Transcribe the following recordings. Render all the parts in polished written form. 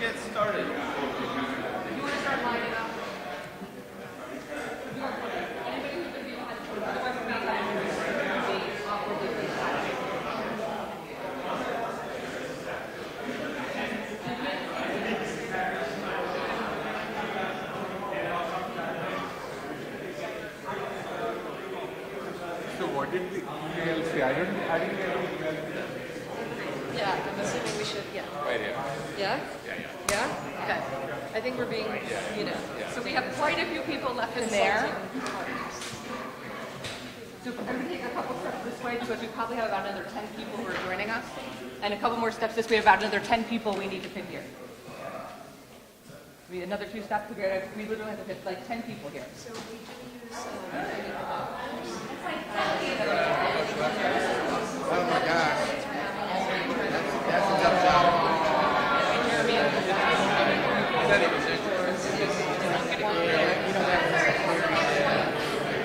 get started. You want to start lining up? Anybody who's going to be behind the podium, otherwise we're not going to be awkwardly beside. So what did the email say? I didn't get it. Yeah, I'm assuming we should, yeah. Right here. Yeah? Yeah. Yeah? Okay. I think we're being, So we have quite a few people left in there. So I'm going to take a couple steps this way because we probably have about another 10 people who are joining us. And a couple more steps this way, about another 10 people we need to fit here. We need another 2 steps to get, we literally have to fit like 10 people here. So we can use, Oh my gosh. That's a tough job.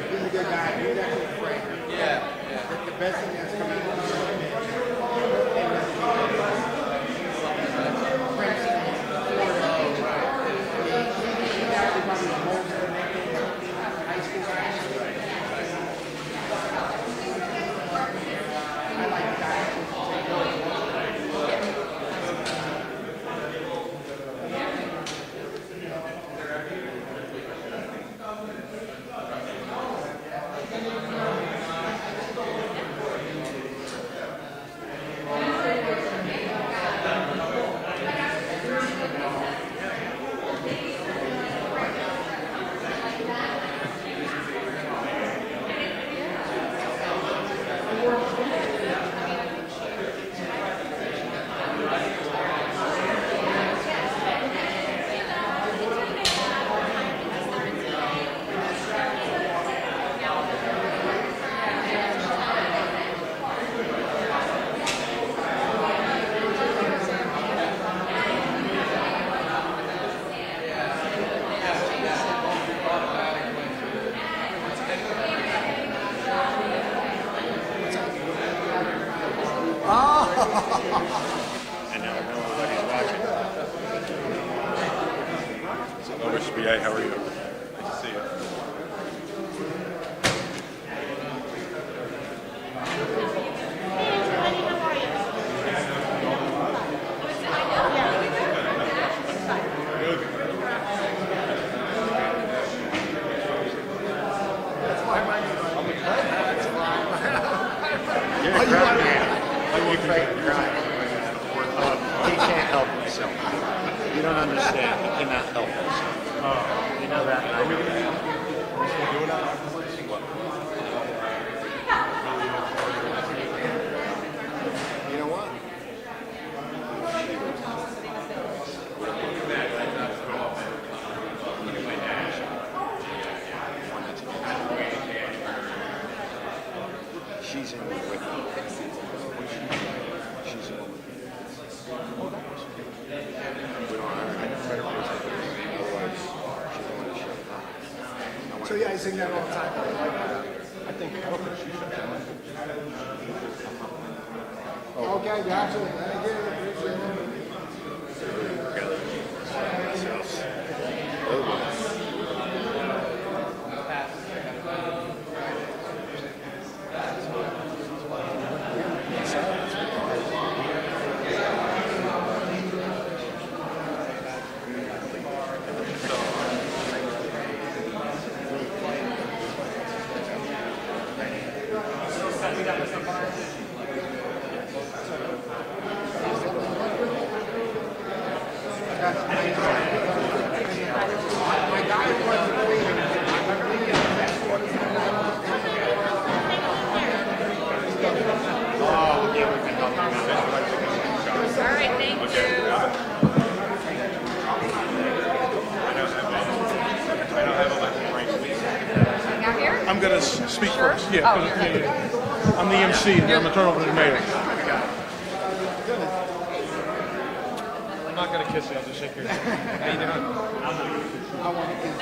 He's a good guy. He's actually afraid. Yeah. The best thing that's come out of Sayegh, how are you? Nice to see you. He can't help himself. You don't understand. He cannot help himself. You know that. I know that. You know what? She's in with me. She's in with me. So yeah, I sing that all the time. I think she should. Okay, gotcha. I get it. I'm going to speak first. Yeah, I'm the MC and I'm going to turn over to the mayor. I'm not going to kiss you, I'll just shake your hand. How you doing? I want to kiss.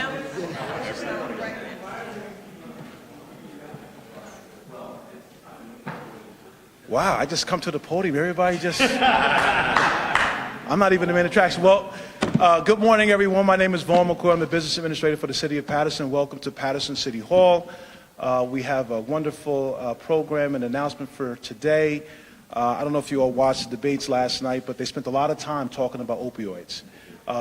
Wow, I just come to the podium. Everybody just... I'm not even the main attraction. Well, good morning, everyone. My name is Vaughn McCoy. I'm the business administrator for the city of Paterson. Welcome to Paterson City Hall. We have a wonderful program and announcement for today. I don't know if you all watched the debates last night, but they spent a lot of time talking about opioids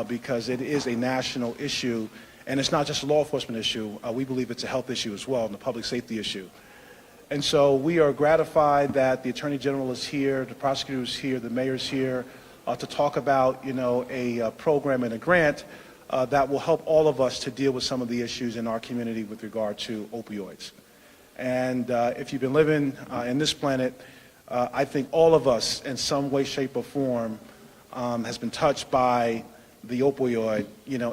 because it is a national issue, and it's not just a law enforcement issue. We believe it's a health issue as well, and a public safety issue. And so we are gratified that the Attorney General is here, the prosecutor is here, the mayor is here to talk about, a program and a grant that will help all of us to deal with some of the issues in our community with regard to opioids. And if you've been living in this planet, I think all of us in some way, shape, or form has been touched by the opioid,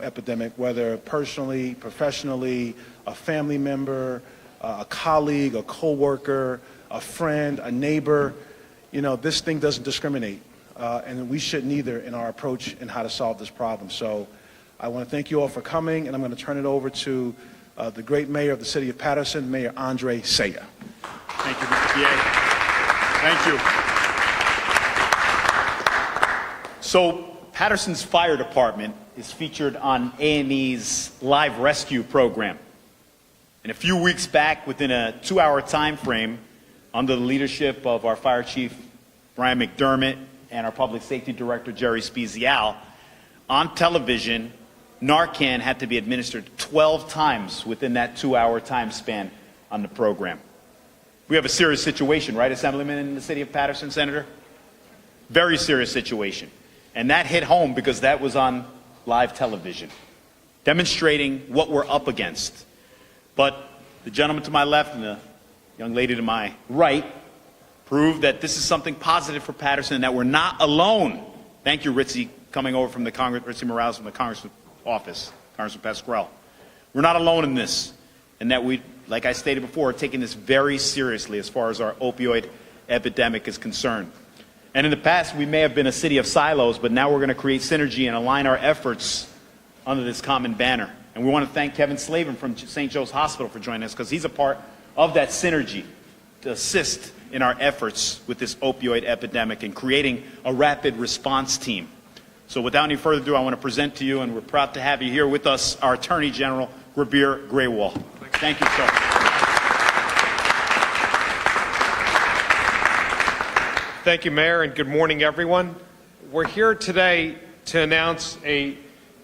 epidemic, whether personally, professionally, a family member, a colleague, a coworker, a friend, a neighbor. This thing doesn't discriminate, and we shouldn't either in our approach in how to solve this problem. So I want to thank you all for coming, and I'm going to turn it over to the great mayor of the city of Paterson, Mayor Andre Sayegh. Thank you, Mr. PA. Thank you. So Paterson's fire department is featured on A&E's live rescue program. And a few weeks back, within a 2-hour time frame, under the leadership of our fire chief, Brian McDermott, and our public safety director, Jerry Spezial, on television, Narcan had to be administered 12 times within that 2-hour time span on the program. We have a serious situation, right, Assemblyman, in the city of Paterson, Senator? Very serious situation. And that hit home because that was on live television, demonstrating what we're up against. But the gentleman to my left and the young lady to my right proved that this is something positive for Paterson and that we're not alone. Thank you, Ritzy, coming over from the Congress, Ritzy Morales from the Congressman's office, Congressman Pasquarello. We're not alone in this, and that we, like I stated before, are taking this very seriously as far as our opioid epidemic is concerned. And in the past, we may have been a city of silos, but now we're going to create synergy and align our efforts under this common banner. And we want to thank Kevin Slavin from St. Joe's Hospital for joining us, because he's a part of that synergy to assist in our efforts with this opioid epidemic and creating a rapid response team. So without any further ado, I want to present to you, and we're proud to have you here with us, our Attorney General, Gurbir Grewal. Thank you, sir. Thank you, Mayor, and good morning, everyone. We're here today to announce a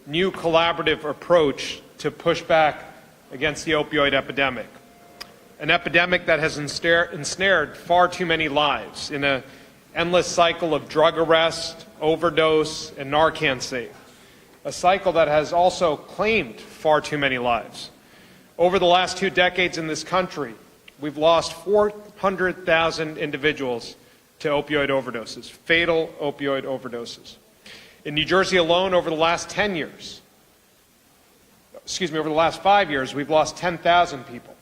new collaborative approach to push back against the opioid epidemic, an epidemic that has ensnared far too many lives in an endless cycle of drug arrest, overdose, and Narcan save, a cycle that has also claimed far too many lives. Over the last 2 decades in this country, we've lost 400,000 individuals to opioid overdoses, fatal opioid overdoses. In New Jersey alone, over the last 5 years, we've lost 10,000 people.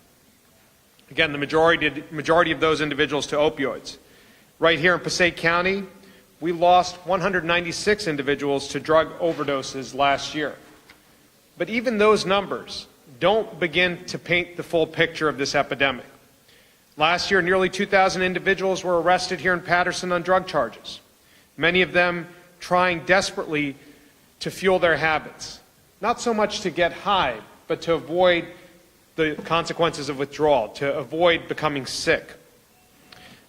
Again, the majority of those individuals to opioids. Right here in Passaic County, we lost 196 individuals to drug overdoses last year. But even those numbers don't begin to paint the full picture of this epidemic. Last year, nearly 2,000 individuals were arrested here in Paterson on drug charges, many of them trying desperately to fuel their habits, not so much to get high, but to avoid the consequences of withdrawal, to avoid becoming sick.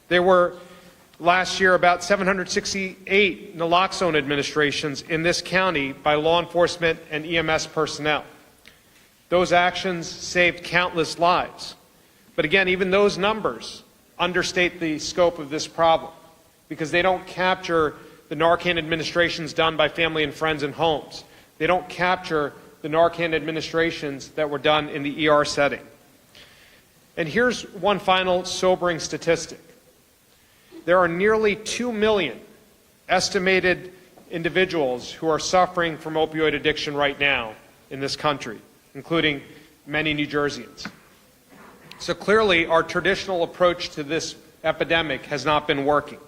There were last year about 768 naloxone administrations in this county by law enforcement and EMS personnel. Those actions saved countless lives. But again, even those numbers understate the scope of this problem, because they don't capture the Narcan administrations done by family and friends in homes. They don't capture the Narcan administrations that were done in the ER setting. And here's one final sobering statistic. There are nearly 2 million estimated individuals who are suffering from opioid addiction right now in this country, including many New Jerseyans. So clearly, our traditional approach to this epidemic has not been working.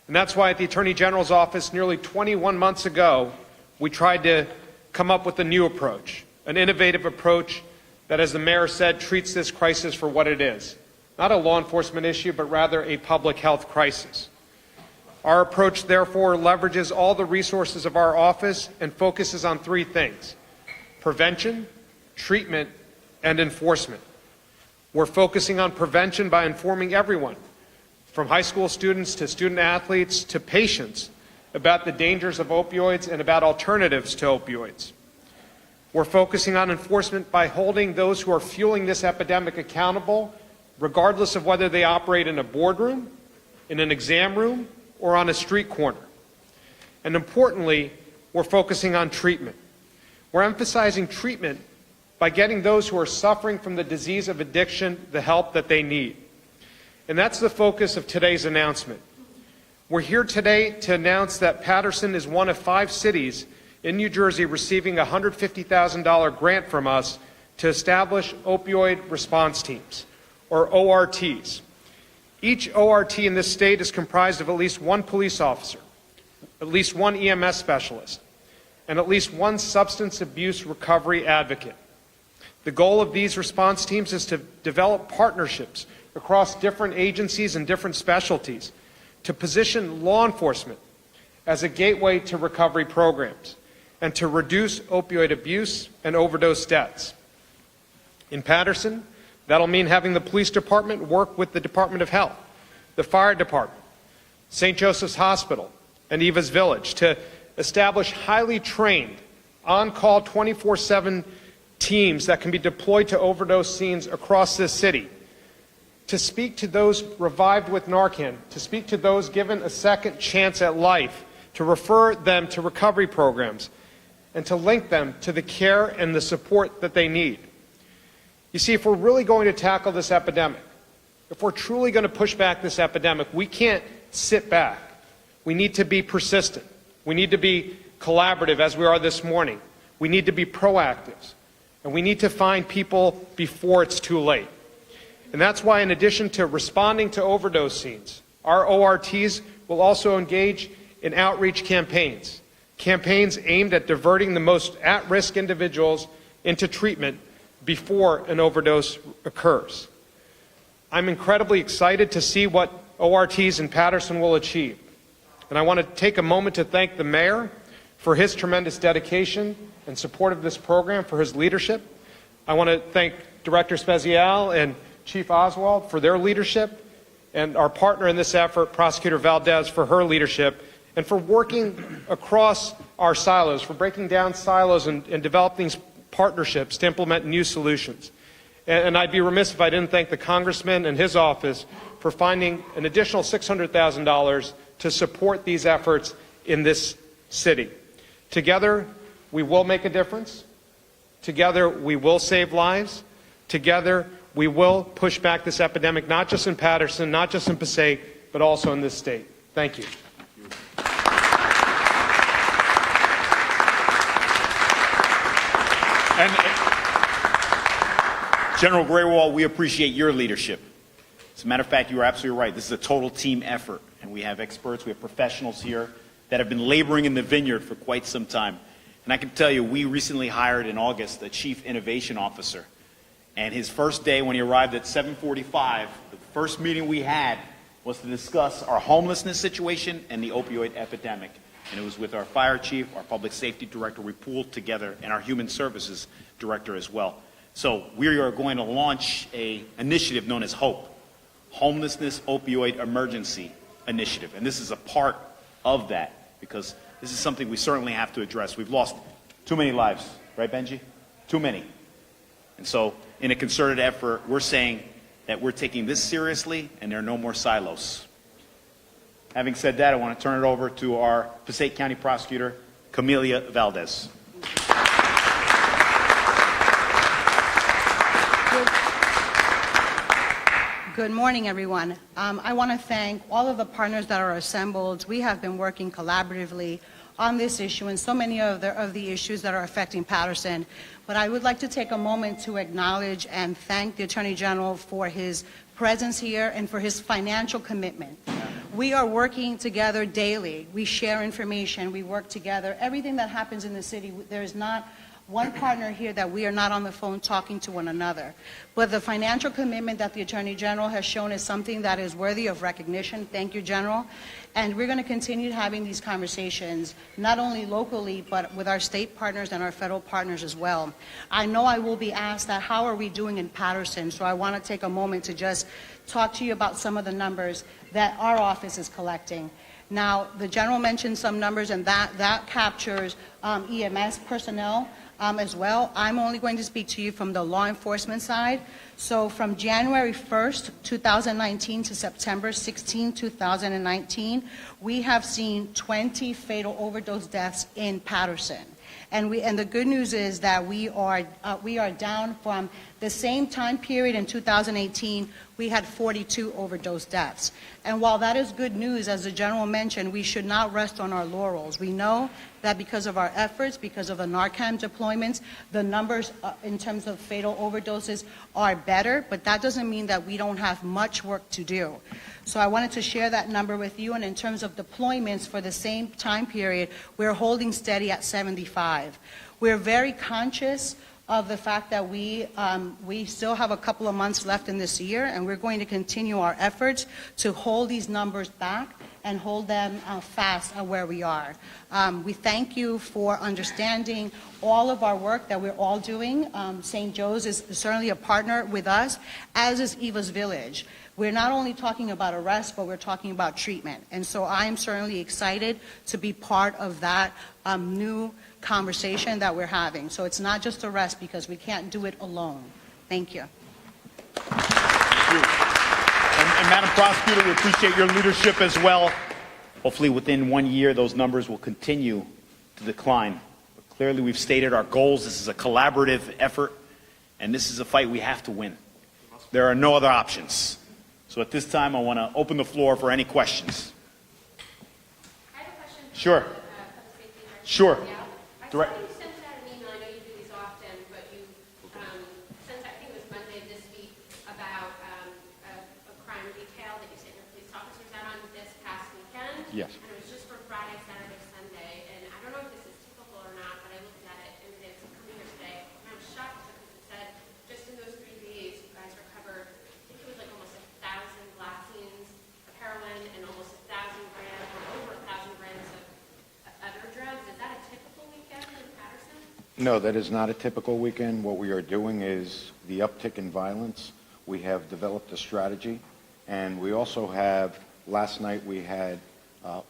And that's why at the Attorney General's office nearly 21 months ago, we tried to come up with a new approach, an innovative approach that, as the mayor said, treats this crisis for what it is. Not a law enforcement issue, but rather a public health crisis. Our approach, therefore, leverages all the resources of our office and focuses on three things: prevention, treatment, and enforcement. We're focusing on prevention by informing everyone, from high school students to student athletes to patients, about the dangers of opioids and about alternatives to opioids. We're focusing on enforcement by holding those who are fueling this epidemic accountable, regardless of whether they operate in a boardroom, in an exam room, or on a street corner. And importantly, we're focusing on treatment. We're emphasizing treatment by getting those who are suffering from the disease of addiction the help that they need. And that's the focus of today's announcement. We're here today to announce that Paterson is one of 5 cities in New Jersey receiving a $150,000 grant from us to establish opioid response teams, or ORTs. Each ORT in this state is comprised of at least one police officer, at least one EMS specialist, and at least one substance abuse recovery advocate. The goal of these response teams is to develop partnerships across different agencies and different specialties to position law enforcement as a gateway to recovery programs and to reduce opioid abuse and overdose deaths. In Paterson, that'll mean having the police department work with the Department of Health, the fire department, St. Joseph's Hospital, and Eva's Village to establish highly trained, on-call 24/7 teams that can be deployed to overdose scenes across this city, to speak to those revived with Narcan, to speak to those given a second chance at life, to refer them to recovery programs, and to link them to the care and the support that they need. You see, if we're really going to tackle this epidemic, if we're truly going to push back this epidemic, we can't sit back. We need to be persistent. We need to be collaborative, as we are this morning. We need to be proactive. And we need to find people before it's too late. And that's why, in addition to responding to overdose scenes, our ORTs will also engage in outreach campaigns, campaigns aimed at diverting the most at-risk individuals into treatment before an overdose occurs. I'm incredibly excited to see what ORTs in Paterson will achieve. And I want to take a moment to thank the mayor for his tremendous dedication and support of this program, for his leadership. I want to thank Director Spezial and Chief Oswald for their leadership, and our partner in this effort, Prosecutor Valdez, for her leadership, and for working across our silos, for breaking down silos and developing these partnerships to implement new solutions. And I'd be remiss if I didn't thank the Congressman and his office for finding an additional $600,000 to support these efforts in this city. Together, we will make a difference. Together, we will save lives. Together, we will push back this epidemic, not just in Paterson, not just in Passaic, but also in this state. Thank you. And General Grewal, we appreciate your leadership. As a matter of fact, you are absolutely right. This is a total team effort, and we have experts, we have professionals here that have been laboring in the vineyard for quite some time. And I can tell you, we recently hired in August a Chief Innovation Officer. And his first day when he arrived at 7:45, the first meeting we had was to discuss our homelessness situation and the opioid epidemic. And it was with our fire chief, our public safety director, we pooled together, and our human services director as well. So we are going to launch an initiative known as HOPE, Homelessness Opioid Emergency Initiative. And this is a part of that, because this is something we certainly have to address. We've lost too many lives, right, Benji? Too many. And so in a concerted effort, we're saying that we're taking this seriously and there are no more silos. Having said that, I want to turn it over to our Passaic County Prosecutor, Camelia Valdez. Good morning, everyone. I want to thank all of the partners that are assembled. We have been working collaboratively on this issue and so many of the issues that are affecting Paterson. But I would like to take a moment to acknowledge and thank the Attorney General for his presence here and for his financial commitment. We are working together daily. We share information. We work together. Everything that happens in the city, there is not one partner here that we are not on the phone talking to one another. But the financial commitment that the Attorney General has shown is something that is worthy of recognition. Thank you, General. And we're going to continue having these conversations, not only locally, but with our state partners and our federal partners as well. I know I will be asked that, how are we doing in Paterson? So I want to take a moment to just talk to you about some of the numbers that our office is collecting. Now, the General mentioned some numbers, and that captures EMS personnel as well. I'm only going to speak to you from the law enforcement side. So from January 1st, 2019 to September 16, 2019, we have seen 20 fatal overdose deaths in Paterson. And the good news is that we are down from the same time period in 2018. We had 42 overdose deaths. And while that is good news, as the General mentioned, we should not rest on our laurels. We know that because of our efforts, because of the Narcan deployments, the numbers in terms of fatal overdoses are better, but that doesn't mean that we don't have much work to do. So I wanted to share that number with you, and in terms of deployments for the same time period, we're holding steady at 75. We're very conscious of the fact that we still have a couple of months left in this year, and we're going to continue our efforts to hold these numbers back and hold them fast at where we are. We thank you for understanding all of our work that we're all doing. St. Joe's is certainly a partner with us, as is Eva's Village. We're not only talking about arrest, but we're talking about treatment. And so I'm certainly excited to be part of that new conversation that we're having. So it's not just arrest, because we can't do it alone. Thank you. Thank you. And Madam Prosecutor, we appreciate your leadership as well. Hopefully within 1 year, those numbers will continue to decline. But clearly, we've stated our goals. This is a collaborative effort, and this is a fight we have to win. There are no other options. So at this time, I want to open the floor for any questions. I have a question. Sure. Public safety director. Sure. Yeah. I Direct. saw you sent out an email. I know you do these often, but you sent, I think it was Monday this week, about a crime detail that you sent your police officers out on this past weekend. Yes. And it was just for Friday, Saturday, Sunday. And I don't know if this is typical or not, but I looked at it and it's coming here today. And I was shocked because it said just in those 3 days, you guys recovered, I think it was like almost 1,000 glassines of heroin and almost 1,000 grams, or over 1,000 grams of other drugs. Is that a typical weekend in Paterson? No, that is not a typical weekend. What we are doing is the uptick in violence. We have developed a strategy, and we also have, last night we had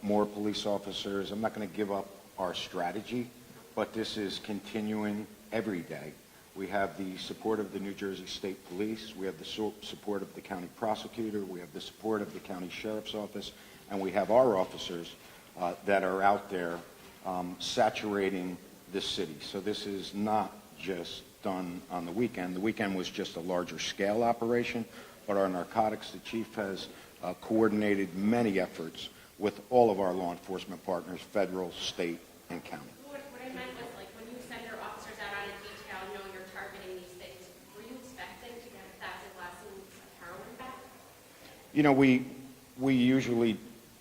more police officers. I'm not going to give up our strategy, but this is continuing every day. We have the support of the New Jersey State Police. We have the support of the county prosecutor. We have the support of the county sheriff's office, and we have our officers that are out there saturating this city. So this is not just done on the weekend. The weekend was just a larger scale operation, but our narcotics, the chief has coordinated many efforts with all of our law enforcement partners, federal, state, and county. What I meant was, like, when you send your officers out on a detail, knowing you're targeting these things, were you expecting to get 1,000 glassines of heroin back? You know, we usually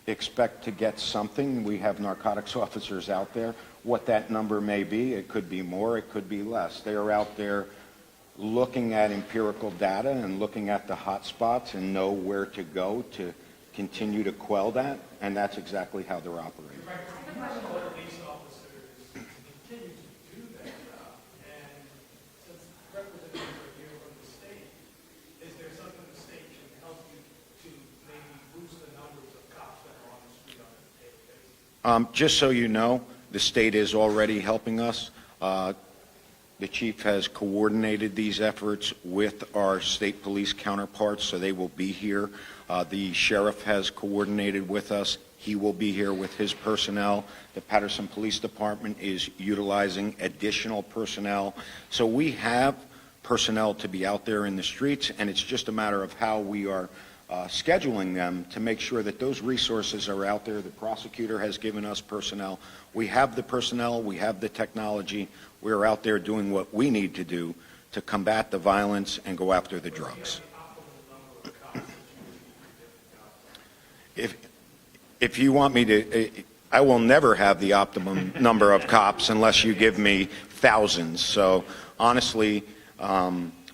expect to get something. We have narcotics officers out there. What that number may be, it could be more, it could be less. They are out there looking at empirical data and looking at the hot spots and know where to go to continue to quell that, and that's exactly how they're operating. Police officers continue to do that job, and since representatives are here from the state, is there something the state can help you to maybe boost the numbers of cops that are on the street on a daily basis? Just so you know, the state is already helping us. The chief has coordinated these efforts with our state police counterparts, so they will be here. The sheriff has coordinated with us. He will be here with his personnel. The Paterson Police Department is utilizing additional personnel. So we have personnel to be out there in the streets, and it's just a matter of how we are scheduling them to make sure that those resources are out there. The prosecutor has given us personnel. We have the personnel. We have the technology. We're out there doing what we need to do to combat the violence and go after the drugs. If you want me to, I will never have the optimum number of cops unless you give me thousands. So honestly,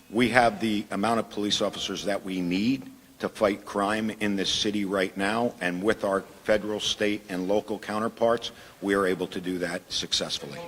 we have the amount of police officers that we need to fight crime in this city right now, and with our federal, state, and local counterparts, we are able to do that successfully.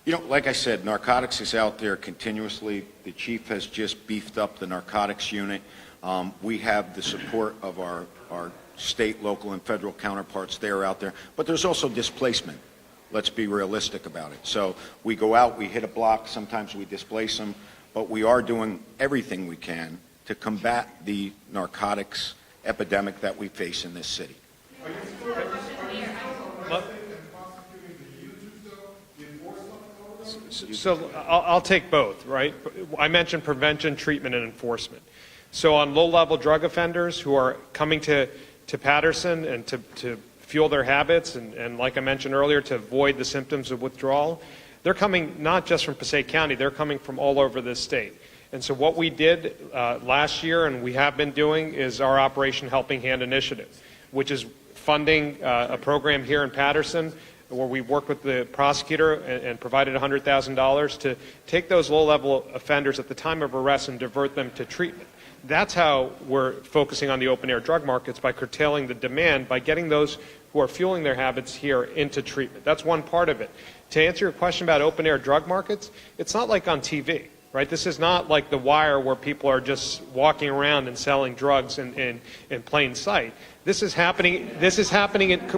You know, like I said, narcotics is out there continuously. The chief has just beefed up the narcotics unit. We have the support of our state, local, and federal counterparts there out there. But there's also displacement. Let's be realistic about it. So we go out, we hit a block, sometimes we displace them, but we are doing everything we can to combat the narcotics epidemic that we face in this city. So I'll take both, right? I mentioned prevention, treatment, and enforcement. So on low-level drug offenders who are coming to Paterson and to fuel their habits and like I mentioned earlier, to avoid the symptoms of withdrawal, they're coming not just from Passaic County, they're coming from all over this state. And so what we did last year and we have been doing is our Operation Helping Hand initiative, which is funding a program here in Paterson where we worked with the prosecutor and provided $100,000 to take those low-level offenders at the time of arrest and divert them to treatment. That's how we're focusing on the open-air drug markets, by curtailing the demand, by getting those who are fueling their habits here into treatment. That's one part of it. To answer your question about open-air drug markets, it's not like on TV. Right? This is not like The Wire where people are just walking around and selling drugs in plain sight. This is happening.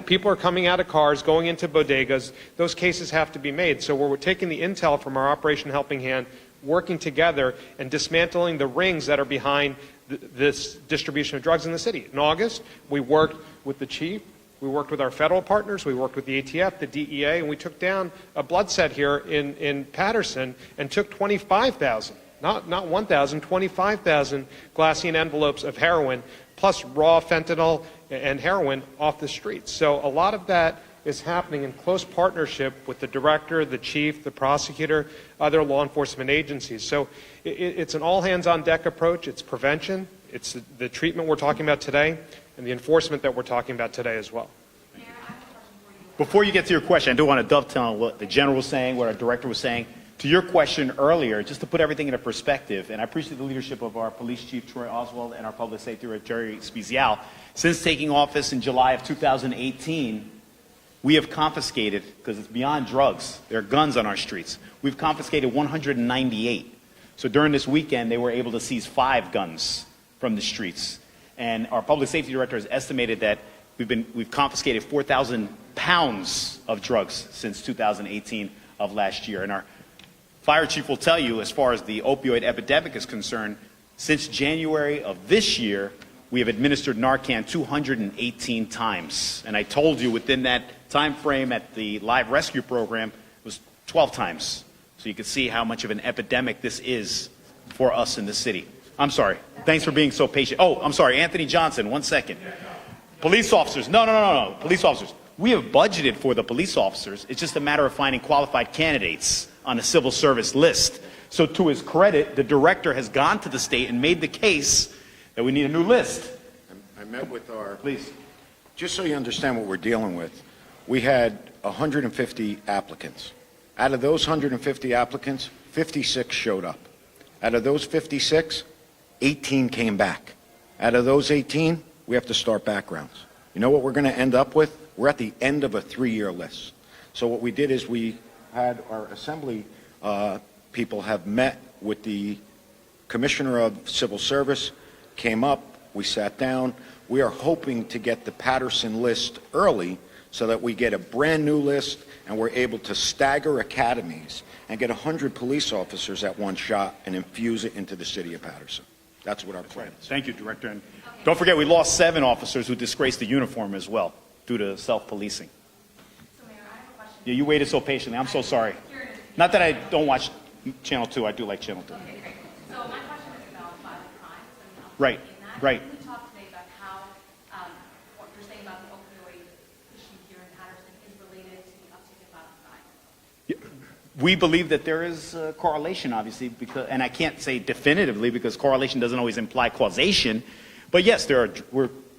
People are coming out of cars, going into bodegas. Those cases have to be made. So we're taking the intel from our Operation Helping Hand, working together and dismantling the rings that are behind this distribution of drugs in the city. In August, we worked with the chief. We worked with our federal partners, we worked with the ATF, the DEA, and we took down a blood set here in Paterson and took 25,000, not 1,000, 25,000 glassine envelopes of heroin, plus raw fentanyl and heroin off the streets. So a lot of that is happening in close partnership with the director, the chief, the prosecutor, other law enforcement agencies. So it's an all-hands-on-deck approach. It's prevention. It's the treatment we're talking about today, and the enforcement that we're talking about today as well. Before you get to your question, I do want to dovetail on what the general was saying, what our director was saying. To your question earlier, just to put everything into perspective, and I appreciate the leadership of our police chief, Troy Oswald, and our public safety director, Jerry Spezial. Since taking office in July of 2018, we have confiscated, because it's beyond drugs, there are guns on our streets, we've confiscated 198. So during this weekend, they were able to seize 5 guns from the streets. And our public safety director has estimated that we've confiscated 4,000 pounds of drugs since 2018 of last year. And our fire chief will tell you, as far as the opioid epidemic is concerned, since January of this year, we have administered Narcan 218 times. And I told you within that time frame at the live rescue program, it was 12 times. So you can see how much of an epidemic this is for us in the city. I'm sorry. Thanks for being so patient. Oh, I'm sorry. Anthony Johnson, 1 second. Police officers. No. Police officers. We have budgeted for the police officers. It's just a matter of finding qualified candidates on the civil service list. So to his credit, the director has gone to the state and made the case that we need a new list. I met with our... Please. Just so you understand what we're dealing with, we had 150 applicants. Out of those 150 applicants, 56 showed up. Out of those 56, 18 came back. Out of those 18, we have to start backgrounds. You know what we're going to end up with? We're at the end of a 3-year list. So what we did is we had our assembly people have met with the commissioner of civil service, came up, we sat down. We are hoping to get the Paterson list early so that we get a brand new list and we're able to stagger academies and get 100 police officers at one shot and infuse it into the city of Paterson. That's what our plan is. Thank you, Director. And don't forget, we lost 7 officers who disgraced the uniform as well due to self-policing. So, Mayor, I have a question. Yeah, you waited so patiently. I'm so sorry. Not that I don't watch Channel 2. I do like Channel 2. Okay, great. So my question is about violent crimes and the Right, update in that. right. Can we talk today about how what you're saying about the opioid issue here in Paterson is related We believe that there is a correlation, obviously, because, and I can't say definitively because correlation doesn't always imply causation, but yes, there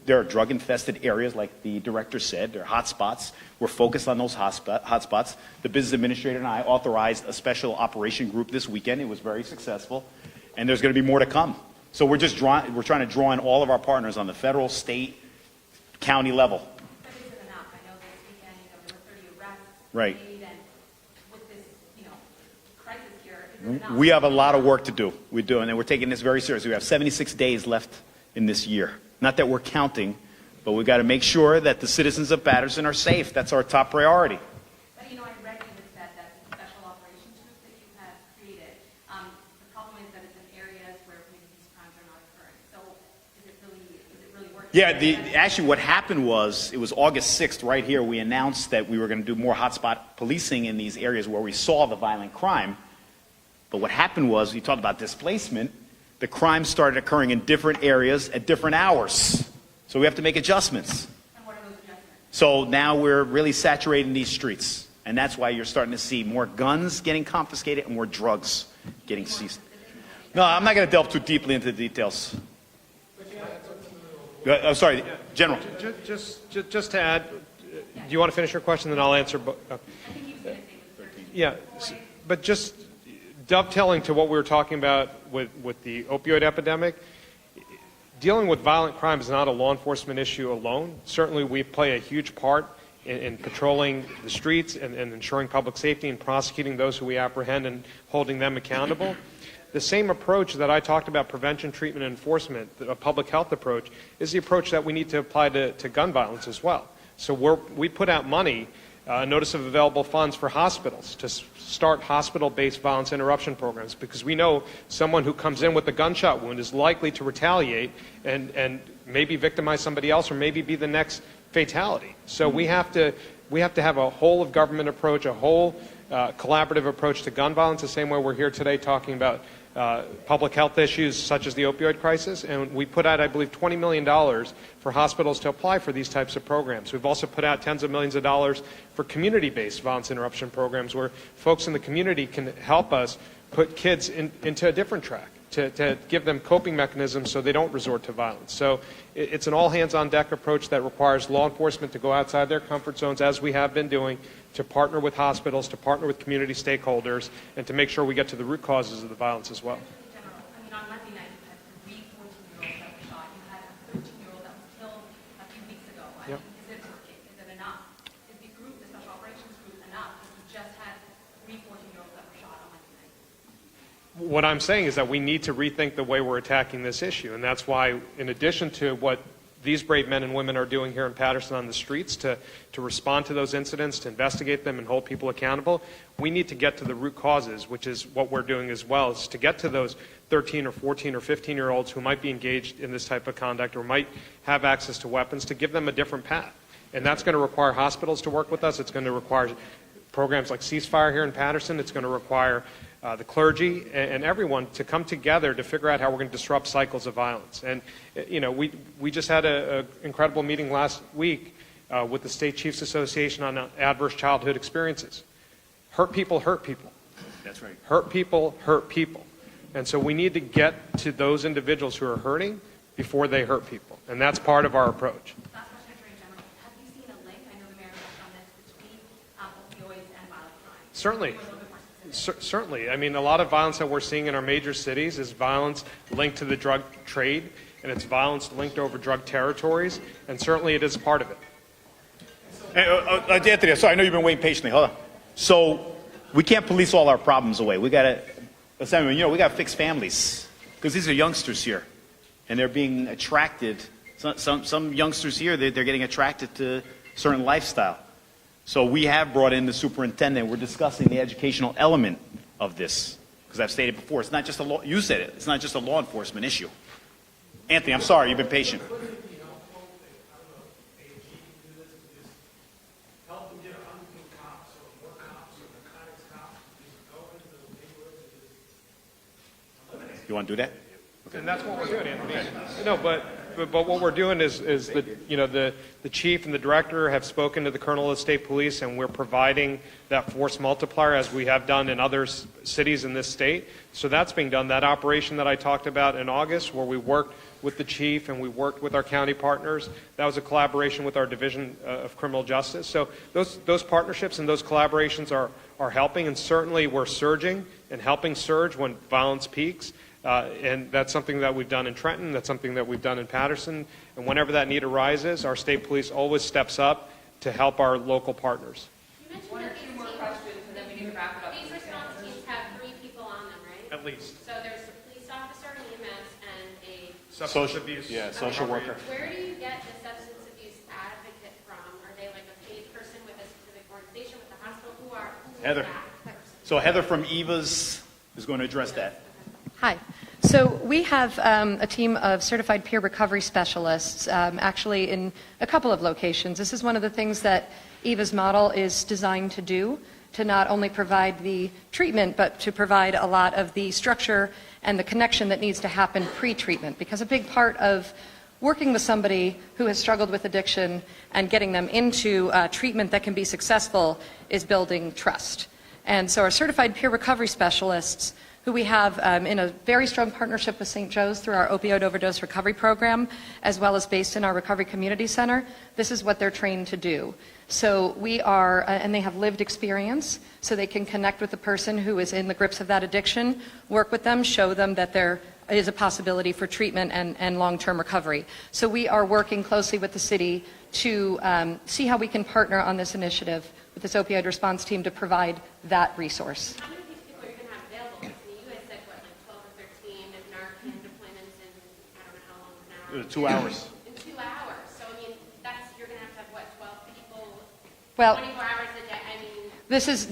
are drug-infested areas, like the director said. There are hotspots. We're focused on those hotspots. The business administrator and I authorized a special operation group this weekend. It was very successful, and there's going to be more to come. So we're trying to draw in all of our partners on the federal, state, county level. But is it enough? I know this weekend, there were 30 arrests Right. made, and with this, crisis here, is it enough? We have a lot of work to do. We're doing, and we're taking this very seriously. We have 76 days left in this year. Not that we're counting, but we've got to make sure that the citizens of Paterson are safe. That's our top priority. But, I read you had said that the special operations group that you have created, the problem is that it's in areas where maybe these crimes are not occurring. So is it really working? Yeah, actually what happened was, it was August 6th right here, we announced that we were going to do more hotspot policing in these areas where we saw the violent crime. But what happened was, you talked about displacement, the crime started occurring in different areas at different hours. So we have to make adjustments. And what are those adjustments? So now we're really saturating these streets. And that's why you're starting to see more guns getting confiscated and more drugs getting seized. No, I'm not going to delve too deeply into the details. I'm sorry, General. Just to add, do you want to finish your question, then I'll answer? Yeah, but just dovetailing to what we were talking about with the opioid epidemic, dealing with violent crime is not a law enforcement issue alone. Certainly we play a huge part in patrolling the streets and ensuring public safety and prosecuting those who we apprehend and holding them accountable. The same approach that I talked about, prevention, treatment, and enforcement, a public health approach, is the approach that we need to apply to gun violence as well. So we put out money, notice of available funds for hospitals to start hospital-based violence interruption programs, because we know someone who comes in with a gunshot wound is likely to retaliate and maybe victimize somebody else or maybe be the next fatality. So we have to have a whole of government approach, a whole collaborative approach to gun violence, the same way we're here today talking about public health issues such as the opioid crisis. And we put out, I believe, $20 million for hospitals to apply for these types of programs. We've also put out tens of millions of dollars for community-based violence interruption programs where folks in the community can help us put kids into a different track, to give them coping mechanisms so they don't resort to violence. So it's an all-hands-on-deck approach that requires law enforcement to go outside their comfort zones, as we have been doing, to partner with hospitals, to partner with community stakeholders, and to make sure we get to the root causes of the violence as well. General, on Monday night, you had 3 14-year-olds that were shot. You had a 13-year-old that was killed a few weeks ago. Yep. Is it working? Is it enough? Is the group, the special operations group, enough? Because we just had 3 14-year-olds that were shot on Monday night. What I'm saying is that we need to rethink the way we're attacking this issue, and that's why, in addition to what these brave men and women are doing here in Paterson on the streets to respond to those incidents, to investigate them and hold people accountable, we need to get to the root causes, which is what we're doing as well, is to get to those 13 or 14 or 15-year-olds who might be engaged in this type of conduct or might have access to weapons, to give them a different path. And that's going to require hospitals to work with us. It's going to require programs like Ceasefire here in Paterson. It's going to require the clergy and everyone to come together to figure out how we're going to disrupt cycles of violence. And, we just had an incredible meeting last week with the State Chiefs Association on adverse childhood experiences. Hurt people hurt people. That's right. Hurt people hurt people. And so we need to get to those individuals who are hurting before they hurt people. And that's part of our approach. Last question, Attorney General. Have you seen a link? I know the mayor touched on this, between opioids and violent crime. Certainly. A little bit more specific. Certainly. I mean, a lot of violence that we're seeing in our major cities is violence linked to the drug trade, and it's violence linked over drug territories, and certainly it is part of it. Anthony, sorry, I know you've been waiting patiently. Hold on. So we can't police all our problems away. We got to, we got to fix families, because these are youngsters here, and they're being attracted. Some youngsters here, they're getting attracted to certain lifestyle. So we have brought in the superintendent. We're discussing the educational element of this, because I've stated before, it's not just a law. You said it. It's not just a law enforcement issue. Anthony, I'm sorry, you've been patient. You want to do that? And that's what we're doing, Anthony. No, but But what we're doing is the chief and the director have spoken to the colonel of state police, and we're providing that force multiplier as we have done in other cities in this state. So that's being done. That operation that I talked about in August, where we worked with the chief and we worked with our county partners, that was a collaboration with our Division of Criminal Justice. So those partnerships and those collaborations are helping, and certainly we're surging and helping surge when violence peaks. And that's something that we've done in Trenton, that's something that we've done in Paterson, and whenever that need arises, our state police always steps up to help our local partners. You mentioned One or that two these more teams, questions, and then we need to wrap it up. these response teams have 3 people on them, right? At least. So there's a police officer, an EMS, and a... Social abuse. Yeah, social worker. Where do you get the substance abuse advocate from? Are they like a paid person with a specific organization, with the hospital? Who is Heather. that person? So Heather from EVA's is going to address that. Hi. So we have a team of certified peer recovery specialists actually in a couple of locations. This is one of the things that EVA's model is designed to do, to not only provide the treatment, but to provide a lot of the structure and the connection that needs to happen pre-treatment. Because a big part of working with somebody who has struggled with addiction and getting them into treatment that can be successful is building trust. And so our certified peer recovery specialists, who we have in a very strong partnership with St. Joe's through our opioid overdose recovery program, as well as based in our Recovery Community Center, this is what they're trained to do. So we are, and they have lived experience, so they can connect with the person who is in the grips of that addiction, work with them, show them that there is a possibility for treatment and long-term recovery. So we are working closely with the city to see how we can partner on this initiative with this opioid response team to provide that resource. How many of these people are you going to have available? I mean, you guys said, what, like 12 or 13 Narcan deployments in, I don't know how long now? 2 hours. In 2 hours. So, I mean, you're going to have what, 12 people, Well, 24 hours a day? I mean, this is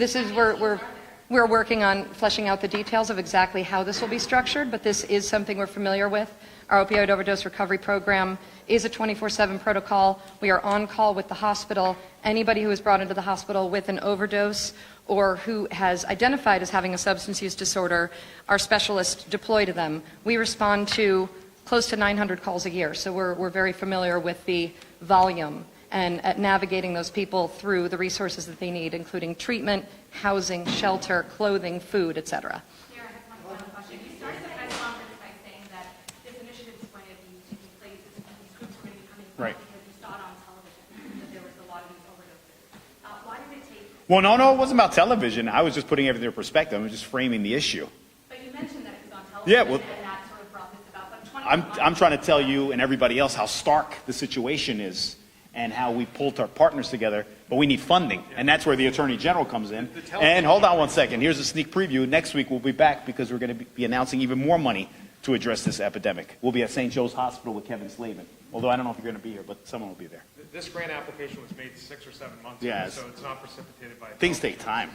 we're working on fleshing out the details of exactly how this will be structured, but this is something we're familiar with. Our opioid overdose recovery program is a 24/7 protocol. We are on call with the hospital. Anybody who is brought into the hospital with an overdose or who has identified as having a substance use disorder, our specialists deploy to them. We respond to close to 900 calls a year, so we're very familiar with the volume and at navigating those people through the resources that they need, including treatment, housing, shelter, clothing, food, etc. Here, I have one final question. You started the press conference by saying that this initiative is going to be taking place, these groups are going to be coming Right. because you saw it on television, that there was a lot of these overdoses. Why did it take, Well, no, it wasn't about television. I was just putting everything in perspective. I was just framing the issue. but you mentioned that it was on television Yeah, well, and that sort of brought this about, but 21 I'm trying to tell you and everybody else how stark the situation is and how we pulled our partners together, but we need funding, and that's where the Attorney General comes in. And hold on one second. Here's a sneak preview. Next week we'll be back because we're going to be announcing even more money to address this epidemic. We'll be at St. Joe's Hospital with Kevin Slavin, although I don't know if you're going to be here, but someone will be there. This grant application was made 6 or 7 months Yeah, ago, it's- so it's not precipitated by... Things take time.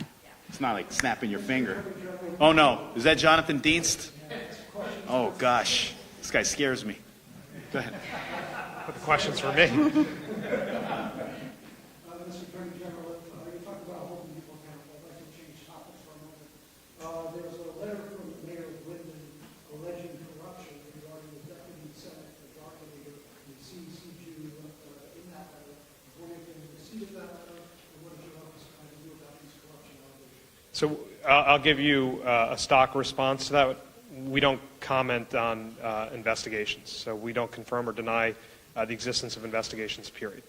It's not like snapping your finger. Oh no, is that Jonathan Dienst? Oh gosh, this guy scares me. Go ahead. But the question's for me. Mr. Attorney General, you talked about holding people accountable. I'd like to change topics for a moment. There was a letter from the mayor of Linden alleging corruption regarding the deputy Senate majority leader, the CECG, in that letter. Before you can receive that letter, what is your office trying to do about these corruption allegations? So I'll give you a stock response to that. We don't comment on investigations, so we don't confirm or deny the existence of investigations, period.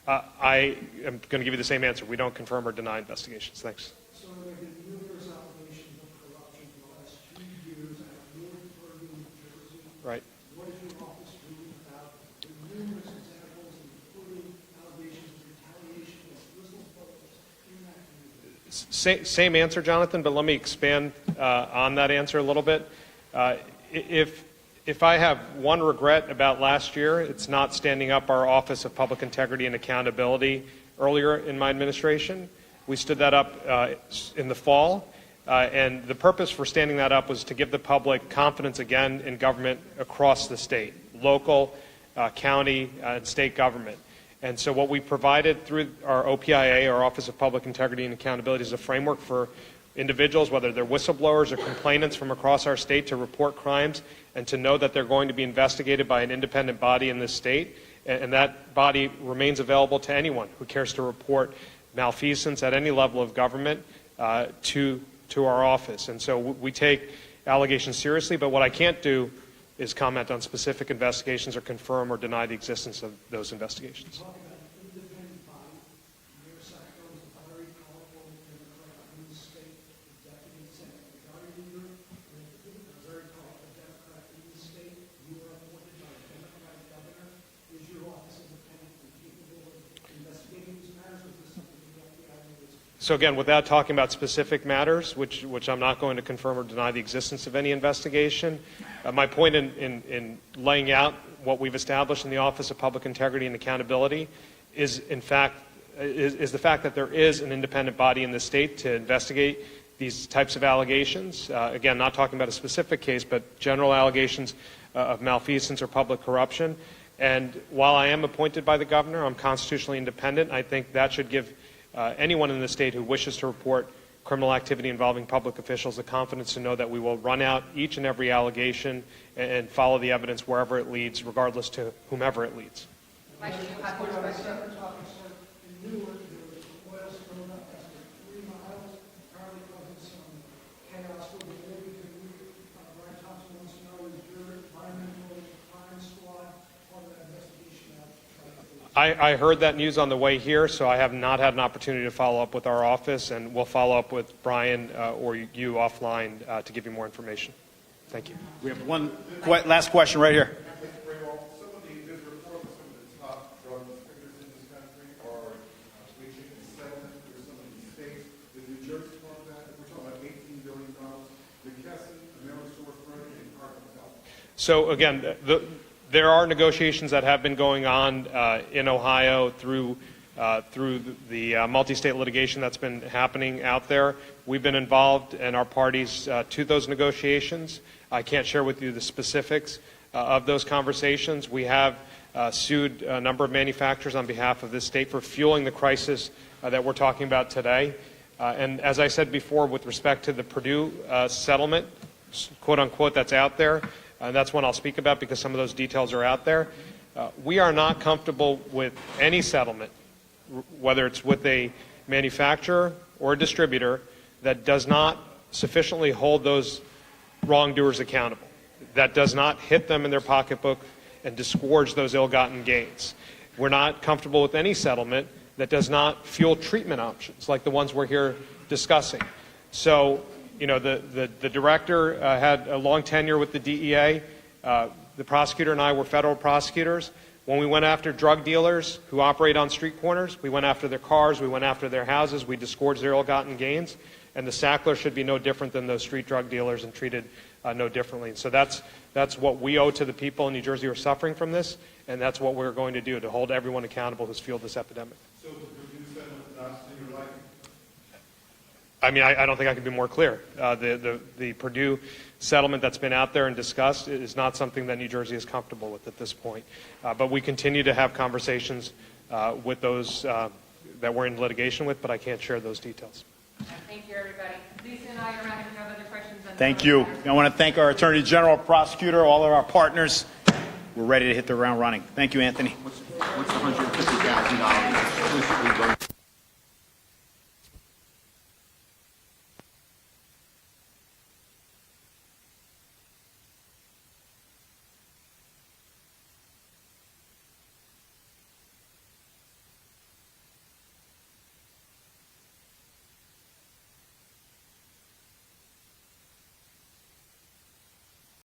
I am going to give you the same answer. We don't confirm or deny investigations. Thanks. So there have been numerous allegations of corruption in the last 2 years out of Williamsburg, New Jersey. Right. What is your office doing about the numerous examples, including allegations of retaliation against whistleblowers in that community? Same answer, Jonathan, but let me expand on that answer a little bit. If I have one regret about last year, it's not standing up our Office of Public Integrity and Accountability earlier in my administration. We stood that up in the fall, and the purpose for standing that up was to give the public confidence again in government across the state, local, county, and state government. And so what we provided through our OPIA, our Office of Public Integrity and Accountability, is a framework for individuals, whether they're whistleblowers or complainants from across our state, to report crimes and to know that they're going to be investigated by an independent body in this state. And that body remains available to anyone who cares to report malfeasance at any level of government to our office. And so we take allegations seriously, but what I can't do is comment on specific investigations or confirm or deny the existence of those investigations. So again, without talking about specific matters, which I'm not going to confirm or deny the existence of any investigation, my point in laying out what we've established in the Office of Public Integrity and Accountability is, in fact, is the fact that there is an independent body in the state to investigate these types of allegations. Again, not talking about a specific case, but general allegations of malfeasance or public corruption. And while I am appointed by the governor, I'm constitutionally independent. I think that should give anyone in the state who wishes to report criminal activity involving public officials the confidence to know that we will run out each and every allegation and follow the evidence wherever it leads, regardless to whomever it leads. Mike, do you have more questions? In Newark, there was oil spilled up after 3 miles, apparently causing some chaos with the Navy. Brian Thompson wants to know, is your environmental crime squad part of that investigation out? I heard that news on the way here, so I have not had an opportunity to follow up with our office, and we'll follow up with Brian or you offline to give you more information. Thank you. We have one last question right here. There's a report of some of the top drug distributors in this country are reaching a settlement with some of these states. Is New Jersey part of that? We're talking about $18 billion. McKesson, AmerisourceBergen, and Cargill. So again, there are negotiations that have been going on in Ohio through the multi-state litigation that's been happening out there. We've been involved and are parties to those negotiations. I can't share with you the specifics of those conversations. We have sued a number of manufacturers on behalf of this state for fueling the crisis that we're talking about today. And as I said before, with respect to the Purdue settlement, quote unquote, that's out there, and that's one I'll speak about because some of those details are out there. We are not comfortable with any settlement, whether it's with a manufacturer or a distributor, that does not sufficiently hold those wrongdoers accountable, that does not hit them in their pocketbook and disgorge those ill-gotten gains. We're not comfortable with any settlement that does not fuel treatment options like the ones we're here discussing. So, you know, the director had a long tenure with the DEA. The prosecutor and I were federal prosecutors. When we went after drug dealers who operate on street corners, we went after their cars, we went after their houses, we disgorged their ill-gotten gains, and the Sackler should be no different than those street drug dealers and treated no differently. And so that's what we owe to the people in New Jersey who are suffering from this, and that's what we're going to do to hold everyone accountable who's fueled this epidemic. So the Purdue settlement not to your liking? I mean, I don't think I can be more clear. The Purdue settlement that's been out there and discussed is not something that New Jersey is comfortable with at this point. But we continue to have conversations with those that we're in litigation with, but I can't share those details. Thank you, everybody. Lisa and I are around if you have other questions. Thank you. I want to thank our Attorney General, prosecutor, all of our partners. We're ready to hit the ground running. Thank you, Anthony. What's the $150,000?